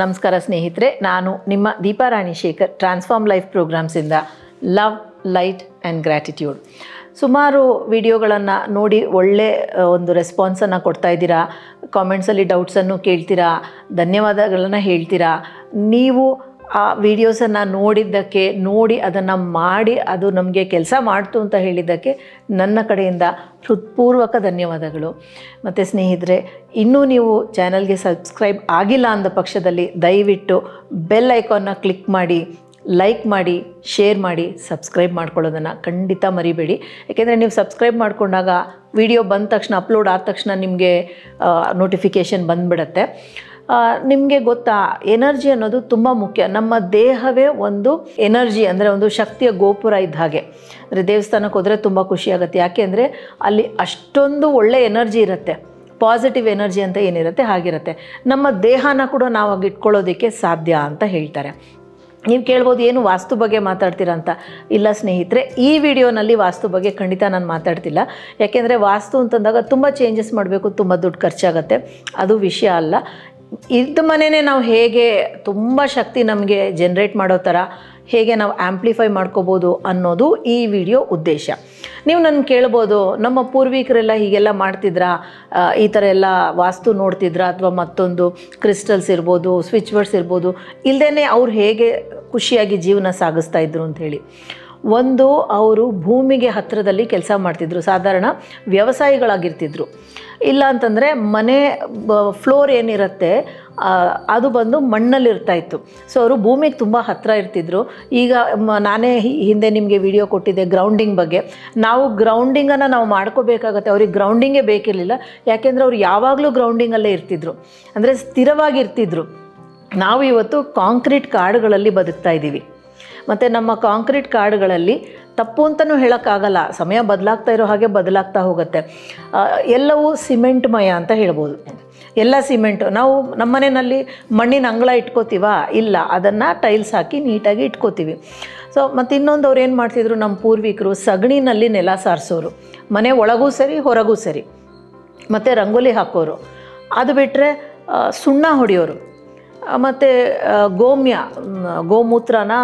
ನಮಸ್ಕಾರ ಸ್ನೇಹಿತರೆ, ನಾನು ನಿಮ್ಮ ದೀಪಾ ರಾಣಿ ಶೇಖರ್ ಟ್ರಾನ್ಸ್ಫಾರ್ಮ್ ಲೈಫ್ ಪ್ರೋಗ್ರಾಮ್ಸಿಂದ ಲವ್, ಲೈಟ್ ಆ್ಯಂಡ್ ಗ್ರ್ಯಾಟಿಟ್ಯೂಡ್. ಸುಮಾರು ವಿಡಿಯೋಗಳನ್ನು ನೋಡಿ ಒಳ್ಳೆ ಒಂದು ರೆಸ್ಪಾನ್ಸನ್ನು ಕೊಡ್ತಾ ಇದ್ದೀರಾ. ಕಾಮೆಂಟ್ಸಲ್ಲಿ ಡೌಟ್ಸನ್ನು ಕೇಳ್ತೀರಾ, ಧನ್ಯವಾದಗಳನ್ನು ಹೇಳ್ತೀರಾ. ನೀವು ಆ ವಿಡಿಯೋಸನ್ನು ನೋಡಿ ಅದನ್ನು ಮಾಡಿ ಅದು ನಮಗೆ ಕೆಲಸ ಮಾಡ್ತು ಅಂತ ಹೇಳಿದ್ದಕ್ಕೆ ನನ್ನ ಕಡೆಯಿಂದ ಹೃತ್ಪೂರ್ವಕ ಧನ್ಯವಾದಗಳು. ಮತ್ತು ಸ್ನೇಹಿತರೆ, ಇನ್ನೂ ನೀವು ಚಾನಲ್ಗೆ ಸಬ್ಸ್ಕ್ರೈಬ್ ಆಗಿಲ್ಲ ಅಂದ ಪಕ್ಷದಲ್ಲಿ ದಯವಿಟ್ಟು ಬೆಲ್ ಐಕಾನ್ನ ಕ್ಲಿಕ್ ಮಾಡಿ, ಲೈಕ್ ಮಾಡಿ, ಶೇರ್ ಮಾಡಿ, ಸಬ್ಸ್ಕ್ರೈಬ್ ಮಾಡ್ಕೊಳ್ಳೋದನ್ನು ಖಂಡಿತ ಮರಿಬೇಡಿ. ಯಾಕೆಂದರೆ ನೀವು ಸಬ್ಸ್ಕ್ರೈಬ್ ಮಾಡಿಕೊಂಡಾಗ ವಿಡಿಯೋ ಬಂದ ತಕ್ಷಣ, ಅಪ್ಲೋಡ್ ಆದ ತಕ್ಷಣ ನಿಮಗೆ ನೋಟಿಫಿಕೇಷನ್ ಬಂದುಬಿಡತ್ತೆ. ನಿಮಗೆ ಗೊತ್ತಾ, ಎನರ್ಜಿ ಅನ್ನೋದು ತುಂಬ ಮುಖ್ಯ. ನಮ್ಮ ದೇಹವೇ ಒಂದು ಎನರ್ಜಿ, ಅಂದರೆ ಒಂದು ಶಕ್ತಿಯ ಗೋಪುರ ಇದ್ದ ಹಾಗೆ. ಅಂದರೆ ದೇವಸ್ಥಾನಕ್ಕೆ ಹೋದರೆ ತುಂಬ ಖುಷಿಯಾಗುತ್ತೆ. ಯಾಕೆ ಅಂದರೆ ಅಲ್ಲಿ ಅಷ್ಟೊಂದು ಒಳ್ಳೆ ಎನರ್ಜಿ ಇರುತ್ತೆ, ಪಾಸಿಟಿವ್ ಎನರ್ಜಿ ಅಂತ ಏನಿರುತ್ತೆ ಹಾಗಿರುತ್ತೆ. ನಮ್ಮ ದೇಹನ ಕೂಡ ನಾವು ಆಗ ಇಟ್ಕೊಳ್ಳೋದಕ್ಕೆ ಸಾಧ್ಯ ಅಂತ ಹೇಳ್ತಾರೆ. ನೀವು ಕೇಳ್ಬೋದು, ಏನು ವಾಸ್ತು ಬಗ್ಗೆ ಮಾತಾಡ್ತೀರಾ ಅಂತ. ಇಲ್ಲ ಸ್ನೇಹಿತರೆ, ಈ ವಿಡಿಯೋನಲ್ಲಿ ವಾಸ್ತು ಬಗ್ಗೆ ಖಂಡಿತ ನಾನು ಮಾತಾಡ್ತಿಲ್ಲ. ಯಾಕೆಂದರೆ ವಾಸ್ತು ಅಂತಂದಾಗ ತುಂಬ ಚೇಂಜಸ್ ಮಾಡಬೇಕು, ತುಂಬ ದುಡ್ಡು ಖರ್ಚಾಗುತ್ತೆ. ಅದು ವಿಷಯ ಅಲ್ಲ. ಇದ್ದ ಮನೆಯೇ ನಾವು ಹೇಗೆ ತುಂಬ ಶಕ್ತಿ ನಮಗೆ ಜನ್ರೇಟ್ ಮಾಡೋ ಥರ ಹೇಗೆ ನಾವು ಆ್ಯಂಪ್ಲಿಫೈ ಮಾಡ್ಕೋಬೋದು ಅನ್ನೋದು ಈ ವಿಡಿಯೋ ಉದ್ದೇಶ. ನೀವು ನನ್ನ ಕೇಳ್ಬೋದು, ನಮ್ಮ ಪೂರ್ವಿಕರೆಲ್ಲ ಹೀಗೆಲ್ಲ ಮಾಡ್ತಿದ್ರಾ, ಈ ಥರ ಎಲ್ಲ ವಾಸ್ತು ನೋಡ್ತಿದ್ರಾ, ಅಥವಾ ಮತ್ತೊಂದು ಕ್ರಿಸ್ಟಲ್ಸ್ ಇರ್ಬೋದು, ಸ್ವಿಚ್ ವರ್ಡ್ಸ್ ಇರ್ಬೋದು, ಇಲ್ಲದೇ ಅವ್ರು ಹೇಗೆ ಖುಷಿಯಾಗಿ ಜೀವನ ಸಾಗಿಸ್ತಾ ಇದ್ರು ಅಂಥೇಳಿ. ಒಂದು, ಅವರು ಭೂಮಿಗೆ ಹತ್ತಿರದಲ್ಲಿ ಕೆಲಸ ಮಾಡ್ತಿದ್ರು, ಸಾಧಾರಣ ವ್ಯವಸಾಯಿಗಳಾಗಿರ್ತಿದ್ರು. ಇಲ್ಲ ಅಂತಂದರೆ ಮನೆ ಫ್ಲೋರ್ ಏನಿರುತ್ತೆ ಅದು ಬಂದು ಮಣ್ಣಲ್ಲಿರ್ತಾಯಿತ್ತು. ಸೊ ಅವರು ಭೂಮಿಗೆ ತುಂಬ ಹತ್ತಿರ ಇರ್ತಿದ್ರು. ಈಗ ನಾನೇ ಹಿಂದೆ ನಿಮಗೆ ವಿಡಿಯೋ ಕೊಟ್ಟಿದ್ದೆ ಗ್ರೌಂಡಿಂಗ್ ಬಗ್ಗೆ. ನಾವು ಗ್ರೌಂಡಿಂಗನ್ನು ನಾವು ಮಾಡ್ಕೋಬೇಕಾಗತ್ತೆ. ಅವ್ರಿಗೆ ಗ್ರೌಂಡಿಂಗೇ ಬೇಕಿರಲಿಲ್ಲ. ಯಾಕೆಂದರೆ ಅವ್ರು ಯಾವಾಗಲೂ ಗ್ರೌಂಡಿಂಗಲ್ಲೇ ಇರ್ತಿದ್ರು, ಅಂದರೆ ಸ್ಥಿರವಾಗಿರ್ತಿದ್ರು. ನಾವು ಇವತ್ತು ಕಾಂಕ್ರೀಟ್ ಕಾಡುಗಳಲ್ಲಿ ಬದುಕ್ತಾ ಇದ್ದೀವಿ. ಮತ್ತು ನಮ್ಮ ಕಾಂಕ್ರೀಟ್ ಕಾಡುಗಳಲ್ಲಿ ತಪ್ಪು ಅಂತಲೂ ಹೇಳೋಕ್ಕಾಗಲ್ಲ, ಸಮಯ ಬದಲಾಗ್ತಾ ಇರೋ ಹಾಗೆ ಬದಲಾಗ್ತಾ ಹೋಗುತ್ತೆ. ಎಲ್ಲವೂ ಸಿಮೆಂಟ್ಮಯ ಅಂತ ಹೇಳ್ಬೋದು. ಎಲ್ಲ ಸಿಮೆಂಟು. ನಾವು ನಮ್ಮ ಮನೆಯಲ್ಲಿ ಮಣ್ಣಿನ ಅಂಗಳ ಇಟ್ಕೋತೀವ? ಇಲ್ಲ, ಅದನ್ನು ಟೈಲ್ಸ್ ಹಾಕಿ ನೀಟಾಗಿ ಇಟ್ಕೋತೀವಿ. ಸೊ ಮತ್ತು ಇನ್ನೊಂದು, ಅವ್ರು ಏನು ಮಾಡ್ತಿದ್ರು, ನಮ್ಮ ಪೂರ್ವಿಕರು ಸಗಣಿನಲ್ಲಿ ನೆಲ ಸಾರಿಸೋರು, ಮನೆ ಒಳಗೂ ಸರಿ ಹೊರಗೂ ಸರಿ. ಮತ್ತು ರಂಗೋಲಿ ಹಾಕೋರು. ಅದು ಬಿಟ್ಟರೆ ಸುಣ್ಣ ಹೊಡೆಯೋರು. ಮತ್ತು ಗೋಮೂತ್ರನ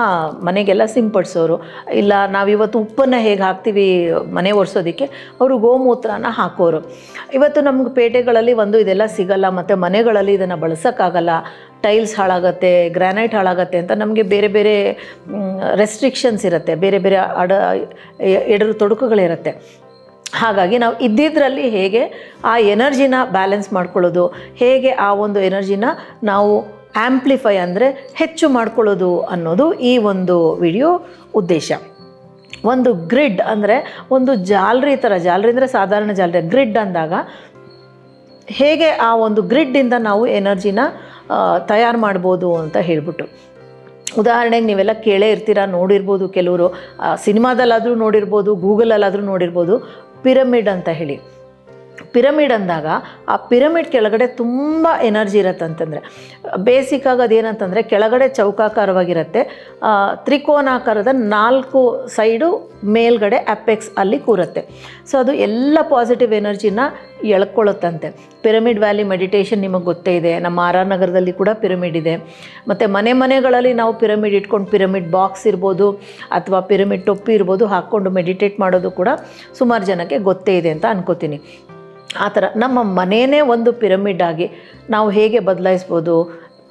ಮನೆಗೆಲ್ಲ ಸಿಂಪಡಿಸೋರು. ಇಲ್ಲ, ನಾವಿವತ್ತು ಉಪ್ಪನ್ನು ಹೇಗೆ ಹಾಕ್ತೀವಿ ಮನೆ ಒರೆಸೋದಕ್ಕೆ, ಅವರು ಗೋಮೂತ್ರನ ಹಾಕೋರು. ಇವತ್ತು ನಮ್ಗೆ ಪೇಟೆಗಳಲ್ಲಿ ಇದೆಲ್ಲ ಸಿಗಲ್ಲ, ಮತ್ತು ಮನೆಗಳಲ್ಲಿ ಇದನ್ನು ಬಳಸೋಕ್ಕಾಗಲ್ಲ. ಟೈಲ್ಸ್ ಹಾಳಾಗತ್ತೆ, ಗ್ರಾನೈಟ್ ಹಾಳಾಗತ್ತೆ ಅಂತ ನಮಗೆ ಬೇರೆ ಬೇರೆ ರೆಸ್ಟ್ರಿಕ್ಷನ್ಸ್ ಇರುತ್ತೆ, ಬೇರೆ ಬೇರೆ ಎಡರು ತೊಡಕುಗಳಿರುತ್ತೆ. ಹಾಗಾಗಿ ನಾವು ಇದ್ದಿದ್ದರಲ್ಲಿ ಹೇಗೆ ಆ ಎನರ್ಜಿನ ಬ್ಯಾಲೆನ್ಸ್ ಮಾಡ್ಕೊಳ್ಳೋದು, ಹೇಗೆ ಆ ಒಂದು ಎನರ್ಜಿನ ನಾವು ಆ್ಯಂಪ್ಲಿಫೈ ಅಂದರೆ ಹೆಚ್ಚು ಮಾಡ್ಕೊಳ್ಳೋದು ಅನ್ನೋದು ಈ ಒಂದು ವಿಡಿಯೋ ಉದ್ದೇಶ. ಒಂದು ಗ್ರಿಡ್ ಅಂದರೆ ಒಂದು ಜಾಲರಿ ಥರ. ಜಾಲರಿ ಅಂದರೆ ಸಾಧಾರಣ ಜಾಲರಿ. ಗ್ರಿಡ್ ಅಂದಾಗ ಹೇಗೆ ಆ ಒಂದು ಗ್ರಿಡ್ಡಿಂದ ನಾವು ಎನರ್ಜಿನ ತಯಾರು ಮಾಡ್ಬೋದು ಅಂತ ಹೇಳ್ಬಿಟ್ಟು. ಉದಾಹರಣೆಗೆ ನೀವೆಲ್ಲ ಕೇಳೇ ಇರ್ತೀರ, ನೋಡಿರ್ಬೋದು, ಕೆಲವರು ಸಿನಿಮಾದಲ್ಲಾದರೂ ನೋಡಿರ್ಬೋದು, ಗೂಗಲಲ್ಲಾದರೂ ನೋಡಿರ್ಬೋದು, ಪಿರಮಿಡ್ ಅಂತ ಹೇಳಿ. ಪಿರಮಿಡ್ ಅಂದಾಗ ಆ ಪಿರಮಿಡ್ ಕೆಳಗಡೆ ತುಂಬ ಎನರ್ಜಿ ಇರುತ್ತೆ. ಅಂತಂದರೆ ಬೇಸಿಕ್ಕಾಗಿ ಅದೇನಂತಂದರೆ ಕೆಳಗಡೆ ಚೌಕಾಕಾರವಾಗಿರುತ್ತೆ, ತ್ರಿಕೋನಾಕಾರದ 4 ಸೈಡು ಮೇಲ್ಗಡೆ ಅಪೆಕ್ಸ್ ಅಲ್ಲಿ ಕೂರುತ್ತೆ. ಸೊ ಅದು ಎಲ್ಲ ಪಾಸಿಟಿವ್ ಎನರ್ಜಿನ ಎಳ್ಕೊಳ್ಳುತ್ತಂತೆ. ಪಿರಮಿಡ್ ವ್ಯಾಲಿ ಮೆಡಿಟೇಷನ್ ನಿಮಗೆ ಗೊತ್ತೇ ಇದೆ. ನಮ್ಮ ಆರ್ ನಗರದಲ್ಲಿ ಕೂಡ ಪಿರಮಿಡ್ ಇದೆ. ಮತ್ತು ಮನೆಗಳಲ್ಲಿ ನಾವು ಪಿರಮಿಡ್ ಇಟ್ಕೊಂಡು, ಪಿರಮಿಡ್ ಬಾಕ್ಸ್ ಇರ್ಬೋದು ಅಥವಾ ಪಿರಮಿಡ್ ಟೊಪ್ಪಿ ಇರ್ಬೋದು, ಹಾಕ್ಕೊಂಡು ಮೆಡಿಟೇಟ್ ಮಾಡೋದು ಕೂಡ ಸುಮಾರು ಜನಕ್ಕೆ ಗೊತ್ತೇ ಇದೆ ಅಂತ ಅನ್ಕೋತೀನಿ. ಆ ಥರ ನಮ್ಮ ಮನೆಯೇ ಒಂದು ಪಿರಮಿಡ್ ಆಗಿ ನಾವು ಹೇಗೆ ಬದಲಾಯಿಸ್ಬೋದು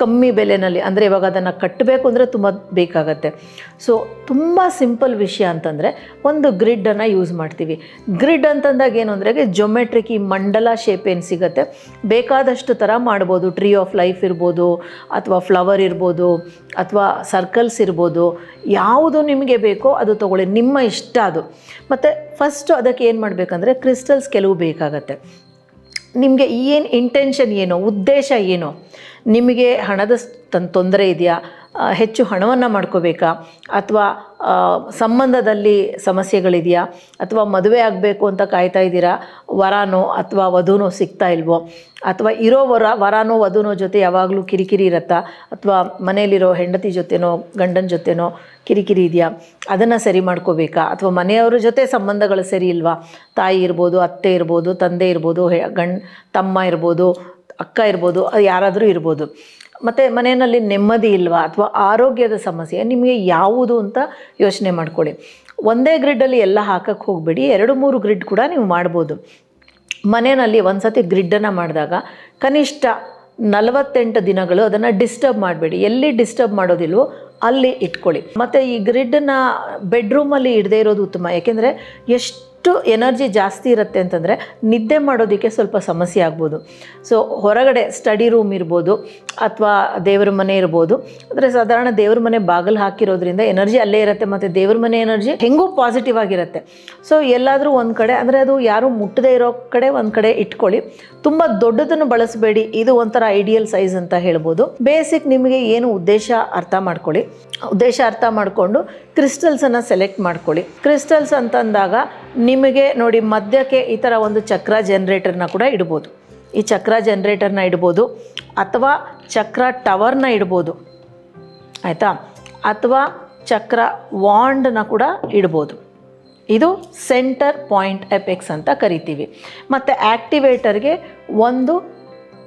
ಕಮ್ಮಿ ಬೆಲೆಯಲ್ಲಿ. ಅಂದರೆ ಇವಾಗ ಅದನ್ನು ಕಟ್ಟಬೇಕು ಅಂದರೆ ತುಂಬ ಬೇಕಾಗತ್ತೆ. ಸೊ ತುಂಬ ಸಿಂಪಲ್ ವಿಷಯ ಅಂತಂದರೆ ಒಂದು ಗ್ರಿಡ್ಡನ್ನು ಯೂಸ್ ಮಾಡ್ತೀವಿ. ಗ್ರಿಡ್ ಅಂತಂದಾಗ ಏನು ಅಂದರೆ ಜೊಮೆಟ್ರಿಕ್, ಈ ಮಂಡಲ ಶೇಪ್ ಏನು ಸಿಗುತ್ತೆ, ಬೇಕಾದಷ್ಟು ಥರ ಮಾಡ್ಬೋದು. ಟ್ರೀ ಆಫ್ ಲೈಫ್ ಇರ್ಬೋದು, ಅಥವಾ ಫ್ಲವರ್ ಇರ್ಬೋದು, ಅಥವಾ ಸರ್ಕಲ್ಸ್ ಇರ್ಬೋದು. ಯಾವುದು ನಿಮಗೆ ಬೇಕೋ ಅದು ತೊಗೊಳ್ಳಿ, ನಿಮ್ಮ ಇಷ್ಟ ಅದು. ಮತ್ತು ಫಸ್ಟು ಅದಕ್ಕೆ ಏನು ಮಾಡಬೇಕಂದ್ರೆ ಕ್ರಿಸ್ಟಲ್ಸ್ ಕೆಲವು ಬೇಕಾಗತ್ತೆ. ನಿಮಗೆ ಏನು ಇಂಟೆನ್ಷನ್ ಏನೋ, ಉದ್ದೇಶ ಏನೋ, ನಿಮಗೆ ಹಣದ ತೊಂದರೆ ಇದೆಯಾ, ಹೆಚ್ಚು ಹಣವನ್ನು ಮಾಡ್ಕೋಬೇಕಾ, ಅಥವಾ ಸಂಬಂಧದಲ್ಲಿ ಸಮಸ್ಯೆಗಳಿದೆಯಾ, ಅಥವಾ ಮದುವೆ ಆಗಬೇಕು ಅಂತ ಕಾಯ್ತಾ ಇದ್ದೀರಾ, ವರನೋ ಅಥವಾ ವಧುನೋ ಸಿಗ್ತಾ ಇಲ್ವೋ, ಅಥವಾ ಇರೋ ವರನೋ ವಧುನೋ ಜೊತೆ ಯಾವಾಗಲೂ ಕಿರಿಕಿರಿ ಇರುತ್ತಾ, ಅಥವಾ ಮನೆಯಲ್ಲಿರೋ ಹೆಂಡತಿ ಜೊತೆನೋ ಗಂಡನ ಜೊತೆನೋ ಕಿರಿಕಿರಿ ಇದೆಯಾ, ಅದನ್ನು ಸರಿ ಮಾಡ್ಕೋಬೇಕಾ, ಅಥವಾ ಮನೆಯವರ ಜೊತೆ ಸಂಬಂಧಗಳು ಸರಿ ಇಲ್ವಾ, ತಾಯಿ ಇರ್ಬೋದು, ಅತ್ತೆ ಇರ್ಬೋದು, ತಂದೆ ಇರ್ಬೋದು, ತಮ್ಮ ಇರ್ಬೋದು, ಅಕ್ಕ ಇರ್ಬೋದು, ಯಾರಾದರೂ ಇರ್ಬೋದು. ಮತ್ತು ಮನೆಯಲ್ಲಿ ನೆಮ್ಮದಿ ಇಲ್ವಾ ಅಥವಾ ಆರೋಗ್ಯದ ಸಮಸ್ಯೆ ನಿಮಗೆ ಯಾವುದು ಅಂತ ಯೋಚನೆ ಮಾಡ್ಕೊಳ್ಳಿ. ಒಂದೇ ಗ್ರಿಡ್ಡಲ್ಲಿ ಎಲ್ಲ ಹಾಕಕ್ಕೆ ಹೋಗಬೇಡಿ, 2-3 ಗ್ರಿಡ್ ಕೂಡ ನೀವು ಮಾಡ್ಬೋದು. ಮನೆಯಲ್ಲಿ ಒಂದು ಸತಿ ಗ್ರಿಡ್ಡನ್ನು ಮಾಡಿದಾಗ ಕನಿಷ್ಠ 48 ದಿನಗಳು ಅದನ್ನು ಡಿಸ್ಟರ್ಬ್ ಮಾಡಬೇಡಿ. ಎಲ್ಲಿ ಡಿಸ್ಟರ್ಬ್ ಮಾಡೋದಿಲ್ವೋ ಅಲ್ಲಿ ಇಟ್ಕೊಳ್ಳಿ. ಮತ್ತು ಈ ಗ್ರಿಡ್ಡನ್ನು ಬೆಡ್ರೂಮಲ್ಲಿ ಇಡದೇ ಇರೋದು ಉತ್ತಮ. ಯಾಕೆಂದರೆ ಎಷ್ಟು ಎನರ್ಜಿ ಜಾಸ್ತಿ ಇರುತ್ತೆ ಅಂತಂದರೆ ನಿದ್ದೆ ಮಾಡೋದಕ್ಕೆ ಸ್ವಲ್ಪ ಸಮಸ್ಯೆ ಆಗ್ಬೋದು. ಸೊ ಹೊರಗಡೆ ಸ್ಟಡಿ ರೂಮ್ ಇರ್ಬೋದು ಅಥವಾ ದೇವ್ರ ಮನೆ ಇರ್ಬೋದು. ಅಂದರೆ ಸಾಧಾರಣ ದೇವ್ರ ಮನೆ ಬಾಗಿಲು ಹಾಕಿರೋದ್ರಿಂದ ಎನರ್ಜಿ ಅಲ್ಲೇ ಇರುತ್ತೆ ಮತ್ತು ದೇವ್ರ ಮನೆ ಎನರ್ಜಿ ಹೆಂಗೂ ಪಾಸಿಟಿವ್ ಆಗಿರುತ್ತೆ. ಸೊ ಎಲ್ಲಾದರೂ ಒಂದು ಕಡೆ, ಅಂದರೆ ಅದು ಯಾರೂ ಮುಟ್ಟದೇ ಇರೋ ಕಡೆ ಒಂದು ಕಡೆ ಇಟ್ಕೊಳ್ಳಿ. ತುಂಬ ದೊಡ್ಡದನ್ನು ಬಳಸಬೇಡಿ. ಇದು ಒಂಥರ ಐಡಿಯಲ್ ಸೈಜ್ ಅಂತ ಹೇಳ್ಬೋದು. ಬೇಸಿಕ್ ನಿಮಗೆ ಏನು ಉದ್ದೇಶ ಅರ್ಥ ಮಾಡ್ಕೊಳ್ಳಿ. ಉದ್ದೇಶ ಅರ್ಥ ಮಾಡಿಕೊಂಡು ಕ್ರಿಸ್ಟಲ್ಸನ್ನು ಸೆಲೆಕ್ಟ್ ಮಾಡ್ಕೊಳ್ಳಿ. ಕ್ರಿಸ್ಟಲ್ಸ್ ಅಂತಂದಾಗ ನಿಮಗೆ ನೋಡಿ ಮಧ್ಯಕ್ಕೆ ಈ ಥರ ಒಂದು ಚಕ್ರ ಜನ್ರೇಟರ್ನ ಕೂಡ ಇಡ್ಬೋದು. ಈ ಚಕ್ರ ಜನ್ರೇಟರ್ನ ಇಡ್ಬೋದು ಅಥವಾ ಚಕ್ರ ಟವರ್ನ ಇಡ್ಬೋದು, ಆಯಿತಾ, ಅಥವಾ ಚಕ್ರ ವಾಂಡನ್ನ ಕೂಡ ಇಡ್ಬೋದು. ಇದು ಸೆಂಟರ್ ಪಾಯಿಂಟ್ ಎಪೆಕ್ಸ್ ಅಂತ ಕರಿತೀವಿ. ಮತ್ತು ಆ್ಯಕ್ಟಿವೇಟರ್ಗೆ ಒಂದು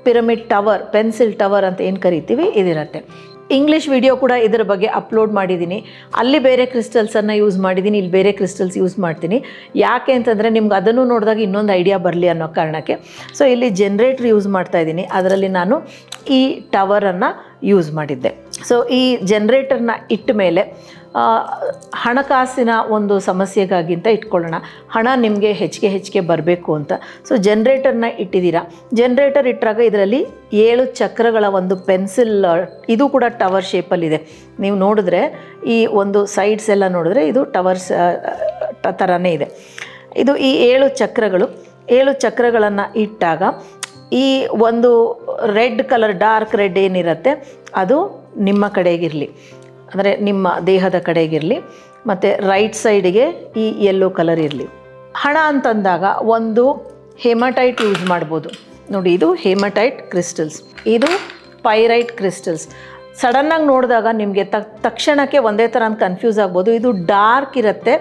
ಪಿರಮಿಡ್ ಟವರ್, ಪೆನ್ಸಿಲ್ ಟವರ್ ಅಂತ ಏನು ಕರಿತೀವಿ ಇದಿರುತ್ತೆ. ಇಂಗ್ಲೀಷ್ ವಿಡಿಯೋ ಕೂಡ ಇದರ ಬಗ್ಗೆ ಅಪ್ಲೋಡ್ ಮಾಡಿದ್ದೀನಿ. ಅಲ್ಲಿ ಬೇರೆ ಕ್ರಿಸ್ಟಲ್ಸನ್ನು ಯೂಸ್ ಮಾಡಿದ್ದೀನಿ, ಇಲ್ಲಿ ಬೇರೆ ಕ್ರಿಸ್ಟಲ್ಸ್ ಯೂಸ್ ಮಾಡ್ತೀನಿ. ಯಾಕೆ ಅಂತಂದರೆ ನಿಮ್ಗೆ ಅದನ್ನು ನೋಡಿದಾಗ ಇನ್ನೊಂದು ಐಡಿಯಾ ಬರಲಿ ಅನ್ನೋ ಕಾರಣಕ್ಕೆ. ಸೊ ಇಲ್ಲಿ ಜನ್ರೇಟ್ರ್ ಯೂಸ್ ಮಾಡ್ತಾಯಿದ್ದೀನಿ, ಅದರಲ್ಲಿ ನಾನು ಈ ಟವರನ್ನು ಯೂಸ್ ಮಾಡಿದ್ದೆ. ಸೊ ಈ ಜನ್ರೇಟರ್ನ ಇಟ್ಟ ಮೇಲೆ ಹಣಕಾಸಿನ ಒಂದು ಸಮಸ್ಯೆಗಾಗಿಂತ ಇಟ್ಕೊಳ್ಳೋಣ. ಹಣ ನಿಮಗೆ ಹೆಚ್ಚಿಗೆ ಬರಬೇಕು ಅಂತ. ಸೊ ಜನ್ರೇಟರ್ನ ಇಟ್ಟಿದ್ದೀರಾ. ಜನ್ರೇಟರ್ ಇಟ್ಟಾಗ ಇದರಲ್ಲಿ 7 ಚಕ್ರಗಳ ಒಂದು ಪೆನ್ಸಿಲ್, ಇದು ಕೂಡ ಟವರ್ ಶೇಪಲ್ಲಿದೆ. ನೀವು ನೋಡಿದ್ರೆ ಈ ಒಂದು ಸೈಡ್ಸ್ ಎಲ್ಲ ನೋಡಿದ್ರೆ ಇದು ಟವರ್ಸ್ ಥರನೇ ಇದೆ. ಇದು ಈ 7 ಚಕ್ರಗಳು, 7 ಚಕ್ರಗಳನ್ನು ಇಟ್ಟಾಗ ಈ ಒಂದು ರೆಡ್ ಕಲರ್, ಡಾರ್ಕ್ ರೆಡ್ ಏನಿರುತ್ತೆ ಅದು ನಿಮ್ಮ ಕಡೆಗಿರಲಿ, ಅಂದರೆ ನಿಮ್ಮ ದೇಹದ ಕಡೆಗಿರಲಿ. ಮತ್ತು ರೈಟ್ ಸೈಡಿಗೆ ಈ ಯೆಲ್ಲೋ ಕಲರ್ ಇರಲಿ. ಹಣ ಅಂತಂದಾಗ ಒಂದು ಹೇಮಟೈಟ್ ಯೂಸ್ ಮಾಡ್ಬೋದು. ನೋಡಿ ಇದು ಹೇಮಟೈಟ್ ಕ್ರಿಸ್ಟಲ್ಸ್, ಇದು ಪೈರೈಟ್ ಕ್ರಿಸ್ಟಲ್ಸ್. ಸಡನ್ನಾಗಿ ನೋಡಿದಾಗ ನಿಮಗೆ ತಕ್ಷಣಕ್ಕೆ ಒಂದೇ ಥರ ಅಂತ ಕನ್ಫ್ಯೂಸ್ ಆಗ್ಬೋದು. ಇದು ಡಾರ್ಕ್ ಇರುತ್ತೆ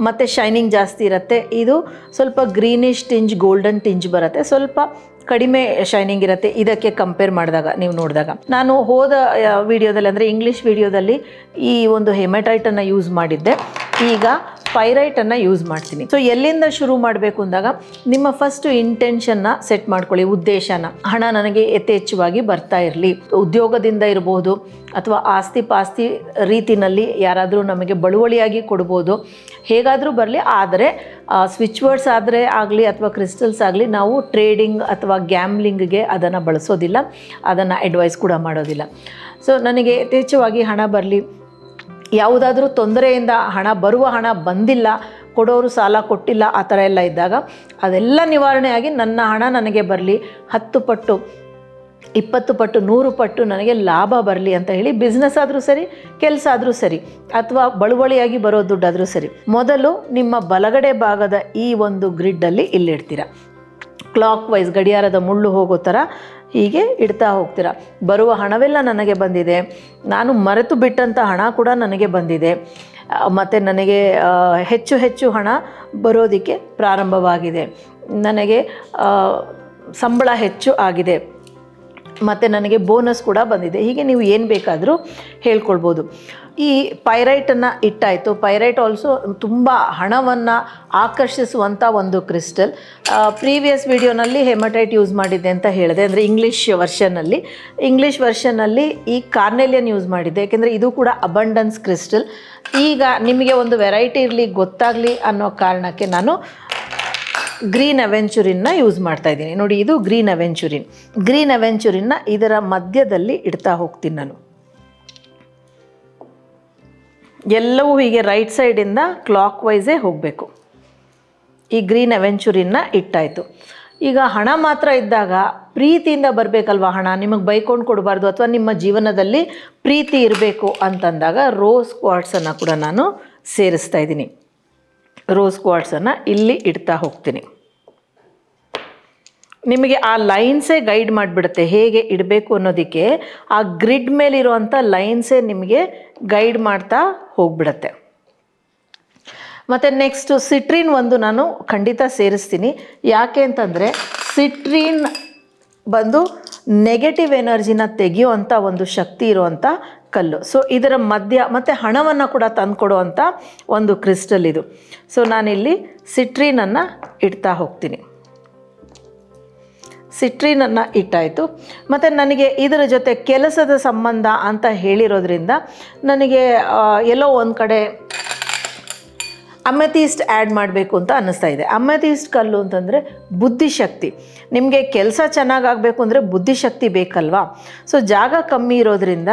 ಮತ್ತು ಶೈನಿಂಗ್ ಜಾಸ್ತಿ ಇರುತ್ತೆ. ಇದು ಸ್ವಲ್ಪ ಗ್ರೀನಿಶ್ ಟಿಂಜ್, ಗೋಲ್ಡನ್ ಟಿಂಜ್ ಬರುತ್ತೆ, ಸ್ವಲ್ಪ ಕಡಿಮೆ ಶೈನಿಂಗ್ ಇರುತ್ತೆ ಇದಕ್ಕೆ ಕಂಪೇರ್ ಮಾಡಿದಾಗ. ನೀವು ನೋಡಿದಾಗ ನಾನು ಹೋದ ವಿಡಿಯೋದಲ್ಲಿ, ಅಂದರೆ ಇಂಗ್ಲೀಷ್ ವಿಡಿಯೋದಲ್ಲಿ ಈ ಒಂದು ಹೆಮಟೈಟನ್ನು ಯೂಸ್ ಮಾಡಿದ್ದೆ. ಈಗ ಪೈರೈಟನ್ನು ಯೂಸ್ ಮಾಡ್ತೀನಿ. ಸೊ ಎಲ್ಲಿಂದ ಶುರು ಮಾಡಬೇಕು ಅಂದಾಗ ನಿಮ್ಮ ಫಸ್ಟ್ ಇಂಟೆನ್ಷನ್ನ ಸೆಟ್ ಮಾಡ್ಕೊಳ್ಳಿ, ಉದ್ದೇಶನ. ಹಣ ನನಗೆ ಯಥೇಚ್ಛವಾಗಿ ಬರ್ತಾ ಇರಲಿ, ಉದ್ಯೋಗದಿಂದ ಇರ್ಬೋದು ಅಥವಾ ಆಸ್ತಿ ಪಾಸ್ತಿ ರೀತಿಯಲ್ಲಿ ಯಾರಾದರೂ ನಮಗೆ ಬಳುವಳಿಯಾಗಿ ಕೊಡ್ಬೋದು, ಹೇಗಾದರೂ ಬರಲಿ. ಆದರೆ ಸ್ವಿಚ್ ವರ್ಡ್ಸ್ ಆದರೆ ಆಗಲಿ ಅಥವಾ ಕ್ರಿಸ್ಟಲ್ಸ್ ಆಗಲಿ ನಾವು ಟ್ರೇಡಿಂಗ್ ಅಥವಾ ಗ್ಯಾಮ್ಲಿಂಗ್ಗೆ ಅದನ್ನು ಬಳಸೋದಿಲ್ಲ, ಅದನ್ನು ಅಡ್ವೈಸ್ ಕೂಡ ಮಾಡೋದಿಲ್ಲ. ಸೊ ನನಗೆ ಯಥೇಚ್ಛವಾಗಿ ಹಣ ಬರಲಿ, ಯಾವುದಾದ್ರೂ ತೊಂದರೆಯಿಂದ ಬರುವ ಹಣ ಬಂದಿಲ್ಲ, ಕೊಡೋರು ಸಾಲ ಕೊಟ್ಟಿಲ್ಲ, ಆ ಥರ ಎಲ್ಲ ಇದ್ದಾಗ ಅದೆಲ್ಲ ನಿವಾರಣೆಯಾಗಿ ನನ್ನ ಹಣ ನನಗೆ ಬರಲಿ, 10 ಪಟ್ಟು 20 ಪಟ್ಟು 100 ಪಟ್ಟು ನನಗೆ ಲಾಭ ಬರಲಿ ಅಂತ ಹೇಳಿ, ಬಿಸ್ನೆಸ್ ಆದರೂ ಸರಿ, ಕೆಲಸ ಆದರೂ ಸರಿ, ಅಥವಾ ಬಳುವಳಿಯಾಗಿ ಬರೋ ದುಡ್ಡಾದರೂ ಸರಿ, ಮೊದಲು ನಿಮ್ಮ ಬಲಗಡೆ ಭಾಗದ ಈ ಒಂದು ಗ್ರಿಡ್ಡಲ್ಲಿ ಇಲ್ಲಿಡ್ತೀರ. ಕ್ಲಾಕ್ ವೈಸ್ ಗಡಿಯಾರದ ಮುಳ್ಳು ಹೋಗೋ ಥರ ಹೀಗೆ ಇಡ್ತಾ ಹೋಗ್ತೀರ. ಬರುವ ಹಣವೆಲ್ಲ ನನಗೆ ಬಂದಿದೆ, ನಾನು ಮರೆತು ಬಿಟ್ಟಂಥ ಹಣ ಕೂಡ ನನಗೆ ಬಂದಿದೆ, ಮತ್ತು ನನಗೆ ಹೆಚ್ಚು ಹಣ ಬರೋದಕ್ಕೆ ಪ್ರಾರಂಭವಾಗಿದೆ, ನನಗೆ ಸಂಬಳ ಹೆಚ್ಚು ಆಗಿದೆ, ಮತ್ತು ನನಗೆ ಬೋನಸ್ ಕೂಡ ಬಂದಿದೆ. ಹೀಗೆ ನೀವು ಏನು ಬೇಕಾದರೂ ಹೇಳ್ಕೊಳ್ಬೋದು. ಈ ಪೈರೈಟನ್ನು ಇಟ್ಟಾಯಿತು. ಪೈರೈಟ್ ಆಲ್ಸೋ ತುಂಬ ಹಣವನ್ನು ಆಕರ್ಷಿಸುವಂಥ ಒಂದು ಕ್ರಿಸ್ಟಲ್. ಪ್ರೀವಿಯಸ್ ವಿಡಿಯೋನಲ್ಲಿ ಹೆಮಟೈಟ್ ಯೂಸ್ ಮಾಡಿದ್ದೆ ಅಂತ ಹೇಳಿದೆ, ಅಂದರೆ ಇಂಗ್ಲೀಷ್ ವರ್ಷನ್ನಲ್ಲಿ ಈ ಕಾರ್ನೆಲಿಯನ್ ಯೂಸ್ ಮಾಡಿದ್ದೆ, ಏಕೆಂದರೆ ಇದು ಕೂಡ ಅಬಂಡನ್ಸ್ ಕ್ರಿಸ್ಟಲ್. ಈಗ ನಿಮಗೆ ಒಂದು ವೆರೈಟಿ ಇರಲಿ, ಗೊತ್ತಾಗಲಿ ಅನ್ನೋ ಕಾರಣಕ್ಕೆ ನಾನು ಗ್ರೀನ್ ಅವೆಂಚುರಿನ್ನ ಯೂಸ್ ಮಾಡ್ತಾ ಇದ್ದೀನಿ. ನೋಡಿ ಇದು ಗ್ರೀನ್ ಅವೆಂಚುರಿನ್ನ ಇದರ ಮಧ್ಯದಲ್ಲಿ ಇಡ್ತಾ ಹೋಗ್ತೀನಿ ನಾನು. ಎಲ್ಲವೂ ಹೀಗೆ ರೈಟ್ ಸೈಡಿಂದ ಕ್ಲಾಕ್ ವೈಸೇ ಹೋಗಬೇಕು. ಈ ಗ್ರೀನ್ ಅವೆಂಚುರಿನ್ನ ಇಟ್ಟಾಯಿತು. ಈಗ ಹಣ ಮಾತ್ರ ಇದ್ದಾಗ ಪ್ರೀತಿಯಿಂದ ಬರಬೇಕಲ್ವ ಹಣ, ನಿಮಗೆ ಬೈಕೊಂಡು ಕೊಡಬಾರ್ದು, ಅಥವಾ ನಿಮ್ಮ ಜೀವನದಲ್ಲಿ ಪ್ರೀತಿ ಇರಬೇಕು ಅಂತಂದಾಗ ರೋಸ್ ಕ್ವಾರ್ಟ್ಸನ್ನು ಕೂಡ ನಾನು ಸೇರಿಸ್ತಾ ಇದ್ದೀನಿ. ರೋಸ್ ಕ್ವಾರ್ಟ್ಸನ್ನು ಇಲ್ಲಿ ಇಡ್ತಾ ಹೋಗ್ತೀನಿ. ನಿಮಗೆ ಆ ಲೈನ್ಸೇ ಗೈಡ್ ಮಾಡಿಬಿಡುತ್ತೆ ಹೇಗೆ ಇಡಬೇಕು ಅನ್ನೋದಕ್ಕೆ. ಆ ಗ್ರಿಡ್ ಮೇಲಿರುವಂಥ ಲೈನ್ಸೇ ನಿಮಗೆ ಗೈಡ್ ಮಾಡ್ತಾ ಹೋಗ್ಬಿಡುತ್ತೆ. ಮತ್ತು ನೆಕ್ಸ್ಟು ಸಿಟ್ರಿನ್ ಒಂದು ನಾನು ಖಂಡಿತ ಸೇರಿಸ್ತೀನಿ. ಯಾಕೆ ಅಂತಂದರೆ ಸಿಟ್ರಿನ್ ಬಂದು ನೆಗೆಟಿವ್ ಎನರ್ಜಿನ ತೆಗೆಯುವಂಥ ಒಂದು ಶಕ್ತಿ ಇರುವಂಥ ಕಲ್ಲು. ಸೊ ಇದರ ಮಧ್ಯ ಮತ್ತು ಹಣವನ್ನು ಕೂಡ ತಂದುಕೊಡುವಂಥ ಒಂದು ಕ್ರಿಸ್ಟಲ್ ಇದು. ಸೊ ನಾನಿಲ್ಲಿ ಸಿಟ್ರಿನನ್ನು ಇಡ್ತಾ ಹೋಗ್ತೀನಿ. ಸಿಟ್ರಿನನ್ನು ಇಟ್ಟಾಯಿತು. ಮತ್ತು ನನಗೆ ಇದರ ಜೊತೆ ಕೆಲಸದ ಸಂಬಂಧ ಅಂತ ಹೇಳಿರೋದ್ರಿಂದ ನನಗೆ ಎಲ್ಲೋ ಒಂದು ಕಡೆ ಅಮೆಥಿಸ್ಟ್ ಆ್ಯಡ್ ಮಾಡಬೇಕು ಅಂತ ಅನ್ನಿಸ್ತಾ ಇದೆ. ಅಮೆಥಿಸ್ಟ್ ಕಲ್ಲು ಅಂತಂದರೆ ಬುದ್ಧಿಶಕ್ತಿ. ನಿಮಗೆ ಕೆಲಸ ಚೆನ್ನಾಗಾಗಬೇಕು ಅಂದರೆ ಬುದ್ಧಿಶಕ್ತಿ ಬೇಕಲ್ವಾ? ಸೊ ಜಾಗ ಕಮ್ಮಿ ಇರೋದ್ರಿಂದ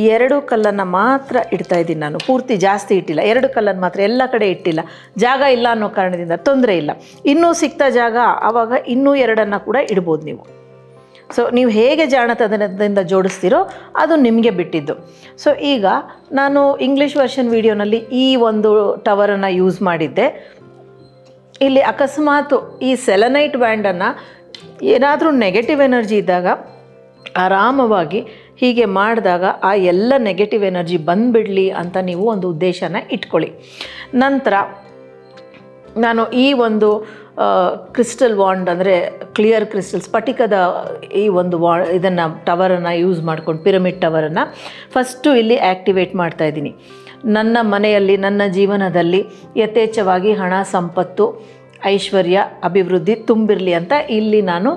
2 ಕಲ್ಲನ್ನು ಮಾತ್ರ ಇಡ್ತಾ ಇದ್ದೀನಿ ನಾನು. ಪೂರ್ತಿ ಜಾಸ್ತಿ ಇಟ್ಟಿಲ್ಲ, 2 ಕಲ್ಲನ್ನು ಮಾತ್ರ, ಎಲ್ಲ ಕಡೆ ಇಟ್ಟಿಲ್ಲ. ಜಾಗ ಇಲ್ಲ ಅನ್ನೋ ಕಾರಣದಿಂದ ತೊಂದರೆ ಇಲ್ಲ. ಇನ್ನೂ ಸಿಗ್ತಾ ಜಾಗ ಆವಾಗ ಇನ್ನೂ 2 ಕೂಡ ಇಡ್ಬೋದು ನೀವು. ಸೊ ನೀವು ಹೇಗೆ ಜಾಣತನದಿಂದ ಜೋಡಿಸ್ತೀರೋ ಅದು ನಿಮಗೆ ಬಿಟ್ಟಿದ್ದು. ಸೊ ಈಗ ನಾನು ಇಂಗ್ಲೀಷ್ ವರ್ಷನ್ ವಿಡಿಯೋನಲ್ಲಿ ಈ ಒಂದು ಟವರನ್ನು ಯೂಸ್ ಮಾಡಿದ್ದೆ. ಇಲ್ಲಿ ಅಕಸ್ಮಾತ್ ಈ ಸೆಲೆನೈಟ್ ಬ್ಯಾಂಡನ್ನು ಏನಾದರೂ ನೆಗೆಟಿವ್ ಎನರ್ಜಿ ಇದ್ದಾಗ ಆರಾಮವಾಗಿ ಹೀಗೆ ಮಾಡಿದಾಗ ಆ ಎಲ್ಲ ನೆಗೆಟಿವ್ ಎನರ್ಜಿ ಬಂದುಬಿಡಲಿ ಅಂತ ನೀವು ಒಂದು ಉದ್ದೇಶನ ಇಟ್ಕೊಳ್ಳಿ. ನಂತರ ನಾನು ಈ ಒಂದು ಕ್ರಿಸ್ಟಲ್ ವಾಂಡ್ ಅಂದರೆ ಕ್ಲಿಯರ್ ಕ್ರಿಸ್ಟಲ್ ಸ್ಫಟಿಕದ ಈ ಒಂದು ಇದನ್ನು ಟವರನ್ನು ಯೂಸ್ ಮಾಡ್ಕೊಂಡು ಪಿರಮಿಡ್ ಟವರನ್ನು ಫಸ್ಟು ಇಲ್ಲಿ ಆ್ಯಕ್ಟಿವೇಟ್ ಮಾಡ್ತಾಯಿದ್ದೀನಿ. ನನ್ನ ಮನೆಯಲ್ಲಿ ನನ್ನ ಜೀವನದಲ್ಲಿ ಯಥೇಚ್ಛವಾಗಿ ಹಣ, ಸಂಪತ್ತು, ಐಶ್ವರ್ಯ, ಅಭಿವೃದ್ಧಿ ತುಂಬಿರಲಿ ಅಂತ ಇಲ್ಲಿ ನಾನು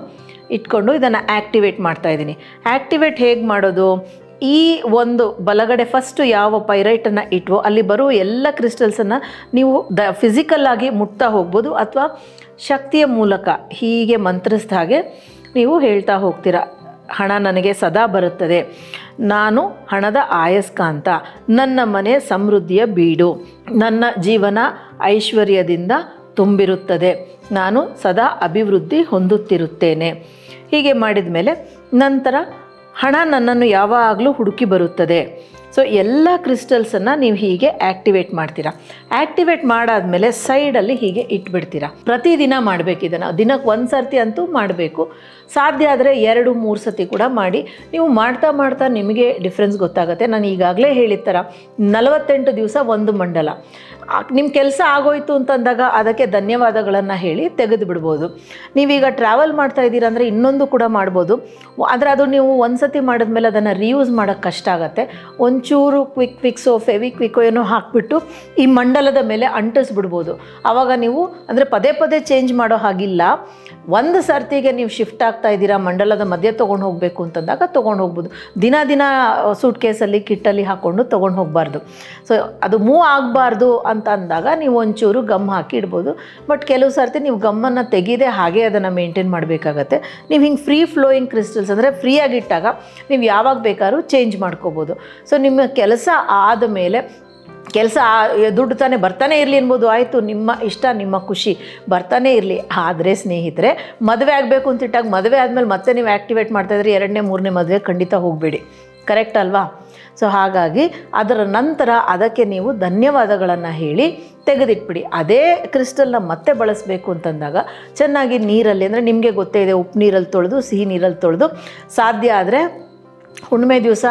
ಇಟ್ಕೊಂಡು ಇದನ್ನು ಆ್ಯಕ್ಟಿವೇಟ್ ಮಾಡ್ತಾಯಿದ್ದೀನಿ. ಆ್ಯಕ್ಟಿವೇಟ್ ಹೇಗೆ ಮಾಡೋದು? ಈ ಒಂದು ಬಲಗಡೆ ಫಸ್ಟು ಯಾವ ಪೈರೈಟನ್ನು ಇಟ್ವೋ ಅಲ್ಲಿ ಬರುವ ಎಲ್ಲ ಕ್ರಿಸ್ಟಲ್ಸನ್ನು ನೀವು ಫಿಸಿಕಲ್ಲಾಗಿ ಮುಟ್ತಾ ಹೋಗ್ಬೋದು, ಅಥವಾ ಶಕ್ತಿಯ ಮೂಲಕ ಹೀಗೆ ಮಂತ್ರಿಸಿದ ಹಾಗೆ ನೀವು ಹೇಳ್ತಾ ಹೋಗ್ತೀರಾ. ಹಣ ನನಗೆ ಸದಾ ಬರುತ್ತದೆ, ನಾನು ಹಣದ ಆಯಸ್ಕಾಂತ, ನನ್ನ ಮನೆ ಸಮೃದ್ಧಿಯ ಬೀಡು, ನನ್ನ ಜೀವನ ಐಶ್ವರ್ಯದಿಂದ ತುಂಬಿರುತ್ತದೆ, ನಾನು ಸದಾ ಅಭಿವೃದ್ಧಿ ಹೊಂದುತ್ತಿರುತ್ತೇನೆ. ಹೀಗೆ ಮಾಡಿದ ಮೇಲೆ ನಂತರ ಹಣ ನನ್ನನ್ನು ಯಾವಾಗಲೂ ಹುಡುಕಿ ಬರುತ್ತದೆ. ಸೊ ಎಲ್ಲ ಕ್ರಿಸ್ಟಲ್ಸನ್ನು ನೀವು ಹೀಗೆ ಆ್ಯಕ್ಟಿವೇಟ್ ಮಾಡ್ತೀರಾ. ಆ್ಯಕ್ಟಿವೇಟ್ ಮಾಡಾದಮೇಲೆ ಸೈಡಲ್ಲಿ ಹೀಗೆ ಇಟ್ಬಿಡ್ತೀರಾ. ಪ್ರತಿದಿನ ಮಾಡಬೇಕು ಇದನ್ನು. ದಿನಕ್ಕೆ 1 ಸರ್ತಿ ಅಂತೂ ಮಾಡಬೇಕು. ಸಾಧ್ಯ ಆದರೆ 2-3 ಸತಿ ಕೂಡ ಮಾಡಿ. ನೀವು ಮಾಡ್ತಾ ಮಾಡ್ತಾ ನಿಮಗೆ ಡಿಫ್ರೆನ್ಸ್ ಗೊತ್ತಾಗುತ್ತೆ. ನಾನು ಈಗಾಗಲೇ ಹೇಳಿದ ಥರ 48 ದಿವಸ 1 ಮಂಡಲ. ನಿಮ್ಮ ಕೆಲಸ ಆಗೋಯ್ತು ಅಂತಂದಾಗ ಅದಕ್ಕೆ ಧನ್ಯವಾದಗಳನ್ನು ಹೇಳಿ ತೆಗೆದು ಬಿಡ್ಬೋದು. ನೀವೀಗ ಟ್ರಾವೆಲ್ ಮಾಡ್ತಾ ಇದ್ದೀರಾ ಅಂದರೆ ಇನ್ನೊಂದು ಕೂಡ ಮಾಡ್ಬೋದು. ಆದರೆ ಅದು ನೀವು 1 ಸತಿ ಮಾಡಿದ್ಮೇಲೆ ಅದನ್ನು ರೀಯೂಸ್ ಮಾಡೋಕ್ಕೆ ಕಷ್ಟ ಆಗುತ್ತೆ. ಒಂಚೂರು ಕ್ವಿಕ್ಸೋ ಫೆವಿಕ್ವಿಕ್ಕೋ ಏನೋ ಹಾಕಿಬಿಟ್ಟು ಈ ಮಂಡಲದ ಮೇಲೆ ಅಂಟಿಸ್ಬಿಡ್ಬೋದು. ಆವಾಗ ನೀವು ಅಂದರೆ ಪದೇ ಪದೇ ಚೇಂಜ್ ಮಾಡೋ ಹಾಗಿಲ್ಲ. 1 ಸರ್ತಿಗೆ ನೀವು ಶಿಫ್ಟ್ ಆಗ್ತಾ ಇದ್ದೀರಾ, ಮಂಡಲದ ಮಧ್ಯೆ ತೊಗೊಂಡು ಹೋಗಬೇಕು ಅಂತಂದಾಗ ತೊಗೊಂಡು ಹೋಗ್ಬೋದು. ದಿನ ಸೂಟ್ ಕೇಸಲ್ಲಿ ಕಿಟ್ಟಲ್ಲಿ ಹಾಕ್ಕೊಂಡು ತೊಗೊಂಡು ಹೋಗಬಾರ್ದು. ಸೊ ಅದು ಮೂವ್ ಆಗಬಾರ್ದು ಅಂತ ಅಂದಾಗ ನೀವು ಒಂಚೂರು ಗಮ್ ಹಾಕಿ ಇಡ್ಬೋದು. ಬಟ್ ಕೆಲವು ಸರ್ತಿ ನೀವು ಗಮ್ಮನ್ನು ತೆಗೆದೇ ಹಾಗೆ ಅದನ್ನು ಮೇಂಟೈನ್ ಮಾಡಬೇಕಾಗತ್ತೆ. ನೀವು ಹಿಂಗೆ ಫ್ರೀ ಫ್ಲೋಯಿಂಗ್ ಕ್ರಿಸ್ಟಲ್ಸ್ ಅಂದರೆ ಫ್ರೀಯಾಗಿಟ್ಟಾಗ ನೀವು ಯಾವಾಗ ಬೇಕಾದ್ರೂ ಚೇಂಜ್ ಮಾಡ್ಕೋಬೋದು. ಸೊ ನಿಮ್ಮ ಕೆಲಸ ಆದ ಮೇಲೆ ಕೆಲಸ ದುಡ್ಡು ತಾನೇ ಬರ್ತಾನೆ ಇರಲಿ ಅನ್ಬೋದು. ಆಯಿತು, ನಿಮ್ಮ ಇಷ್ಟ, ನಿಮ್ಮ ಖುಷಿ, ಬರ್ತಾನೆ ಇರಲಿ. ಆದರೆ ಸ್ನೇಹಿತರೆ, ಮದುವೆ ಆಗಬೇಕು ಅಂತಿಟ್ಟಾಗ ಮದುವೆ ಆದಮೇಲೆ ಮತ್ತೆ ನೀವು ಆ್ಯಕ್ಟಿವೇಟ್ ಮಾಡ್ತಾಯಿದ್ರೆ 2ನೇ 3ನೇ ಮದುವೆ ಖಂಡಿತ ಹೋಗಬೇಡಿ. ಕರೆಕ್ಟ್ ಅಲ್ವಾ? ಸೊ ಹಾಗಾಗಿ ಅದರ ನಂತರ ಅದಕ್ಕೆ ನೀವು ಧನ್ಯವಾದಗಳನ್ನು ಹೇಳಿ ತೆಗೆದಿಟ್ಬಿಡಿ. ಅದೇ ಕ್ರಿಸ್ಟಲ್ನ ಮತ್ತೆ ಬಳಸಬೇಕು ಅಂತಂದಾಗ ಚೆನ್ನಾಗಿ ನೀರಲ್ಲಿ, ಅಂದರೆ ನಿಮಗೆ ಗೊತ್ತೇ ಇದೆ, ಉಪ್ಪು ನೀರಲ್ಲಿ ತೊಳೆದು ಸಿಹಿ ನೀರಲ್ಲಿ ತೊಳೆದು, ಸಾಧ್ಯ ಆದರೆ ಹುಣ್ಣಿಮೆ ದಿವಸ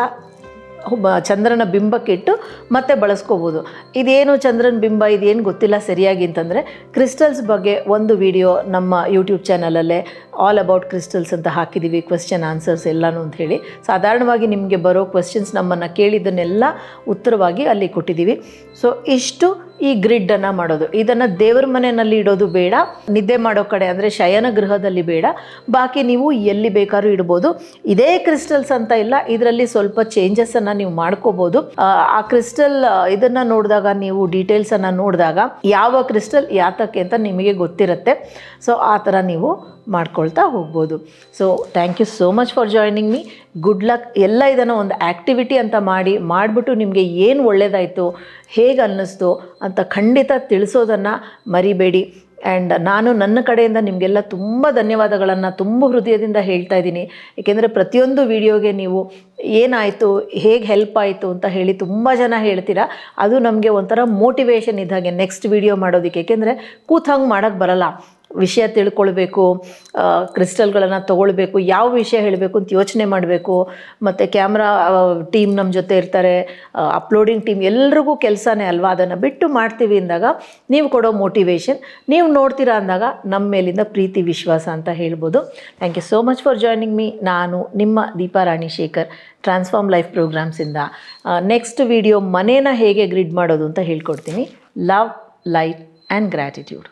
ಚಂದ್ರನ ಬಿಂಬಕ್ಕಿಟ್ಟು ಮತ್ತೆ ಬಳಸ್ಕೋಬೋದು. ಇದೇನು ಚಂದ್ರನ ಬಿಂಬ ಇದೇನು ಗೊತ್ತಿಲ್ಲ ಸರಿಯಾಗಿ ಅಂತಂದರೆ, ಕ್ರಿಸ್ಟಲ್ಸ್ ಬಗ್ಗೆ ಒಂದು ವಿಡಿಯೋ ನಮ್ಮ ಯೂಟ್ಯೂಬ್ ಚಾನಲಲ್ಲೇ ಆಲ್ ಅಬೌಟ್ ಕ್ರಿಸ್ಟಲ್ಸ್ ಅಂತ ಹಾಕಿದ್ದೀವಿ, ಕ್ವೆಶ್ಚನ್ ಆನ್ಸರ್ಸ್ ಎಲ್ಲನೂ ಅಂತ ಹೇಳಿ. ಸಾಧಾರಣವಾಗಿ ನಿಮಗೆ ಬರೋ ಕ್ವೆಶ್ಚನ್ಸ್ ನಮ್ಮನ್ನು ಕೇಳಿದ್ದನ್ನೆಲ್ಲ ಉತ್ತರವಾಗಿ ಅಲ್ಲಿ ಕೊಟ್ಟಿದ್ದೀವಿ. ಸೊ ಇಷ್ಟು ಈ ಗ್ರಿಡ್ಡನ್ನು ಮಾಡೋದು. ಇದನ್ನು ದೇವರ ಮನೆಯಲ್ಲಿ ಇಡೋದು ಬೇಡ, ನಿದ್ದೆ ಮಾಡೋ ಕಡೆ ಅಂದರೆ ಶಯನ ಗೃಹದಲ್ಲಿ ಬೇಡ. ಬಾಕಿ ನೀವು ಎಲ್ಲಿ ಬೇಕಾದ್ರೂ ಇಡ್ಬೋದು. ಇದೇ ಕ್ರಿಸ್ಟಲ್ಸ್ ಅಂತ ಇಲ್ಲ, ಇದರಲ್ಲಿ ಸ್ವಲ್ಪ ಚೇಂಜಸ್ಸನ್ನು ನೀವು ಮಾಡ್ಕೋಬೋದು. ಆ ಕ್ರಿಸ್ಟಲ್ ಇದನ್ನು ನೋಡಿದಾಗ, ನೀವು ಡೀಟೇಲ್ಸನ್ನು ನೋಡಿದಾಗ ಯಾವ ಕ್ರಿಸ್ಟಲ್ ಯಾತಕ್ಕೆ ಅಂತ ನಿಮಗೆ ಗೊತ್ತಿರುತ್ತೆ. ಸೊ ಆ ಥರ ನೀವು ಮಾಡ್ಕೊಳ್ತಾ ಹೋಗ್ಬೋದು. So thank you so much for joining me. Good luck. ಎಲ್ಲ ಇದನ್ನು ಒಂದು ಆ್ಯಕ್ಟಿವಿಟಿ ಅಂತ ಮಾಡಿಬಿಟ್ಟು ನಿಮಗೆ ಏನು ಒಳ್ಳೆಯದಾಯಿತು, ಹೇಗೆ ಅನ್ನಿಸ್ತು ಅಂತ ಖಂಡಿತ ತಿಳಿಸೋದನ್ನು ಮರಿಬೇಡಿ. ಆ್ಯಂಡ್ ನಾನು ನನ್ನ ಕಡೆಯಿಂದ ನಿಮಗೆಲ್ಲ ತುಂಬ ಧನ್ಯವಾದಗಳನ್ನು ತುಂಬ ಹೃದಯದಿಂದ ಹೇಳ್ತಾ ಇದ್ದೀನಿ. ಏಕೆಂದರೆ ಪ್ರತಿಯೊಂದು ವಿಡಿಯೋಗೆ ನೀವು ಏನಾಯಿತು, ಹೇಗೆ ಹೆಲ್ಪ್ ಆಯಿತು ಅಂತ ಹೇಳಿ ತುಂಬ ಜನ ಹೇಳ್ತೀರಾ. ಅದು ನಮಗೆ ಒಂಥರ ಮೋಟಿವೇಶನ್ ಇದ್ದಾಗೆ ನೆಕ್ಸ್ಟ್ ವಿಡಿಯೋ ಮಾಡೋದಕ್ಕೆ. ಏಕೆಂದರೆ ಕೂತ್ ಹಂಗೆ ಮಾಡೋಕ್ಕೆ ಬರಲ್ಲ. ವಿಷಯ ತಿಳ್ಕೊಳ್ಬೇಕು, ಕ್ರಿಸ್ಟಲ್ಗಳನ್ನು ತೊಗೊಳ್ಬೇಕು, ಯಾವ ವಿಷಯ ಹೇಳಬೇಕು ಅಂತ ಯೋಚನೆ ಮಾಡಬೇಕು. ಮತ್ತು ಕ್ಯಾಮ್ರಾ ಟೀಮ್ ನಮ್ಮ ಜೊತೆ ಇರ್ತಾರೆ, ಅಪ್ಲೋಡಿಂಗ್ ಟೀಮ್, ಎಲ್ರಿಗೂ ಕೆಲಸನೇ ಅಲ್ವಾ. ಅದನ್ನು ಬಿಟ್ಟು ಮಾಡ್ತೀವಿ ಅಂದಾಗ ನೀವು ಕೊಡೋ ಮೋಟಿವೇಶನ್, ನೀವು ನೋಡ್ತೀರಾ ಅಂದಾಗ ನಮ್ಮ ಮೇಲಿಂದ ಪ್ರೀತಿ ವಿಶ್ವಾಸ ಅಂತ ಹೇಳ್ಬೋದು. Thank you so much for joining me. ನಾನು ನಿಮ್ಮ ದೀಪಾ ರಾಣಿ ಶೇಖರ್, ಟ್ರಾನ್ಸ್ಫಾರ್ಮ್ ಲೈಫ್ ಪ್ರೋಗ್ರಾಮ್ಸಿಂದ. ನೆಕ್ಸ್ಟ್ ವಿಡಿಯೋ ಮನೇನ ಹೇಗೆ ಗ್ರಿಡ್ ಮಾಡೋದು ಅಂತ ಹೇಳ್ಕೊಡ್ತೀನಿ. Love, light and gratitude.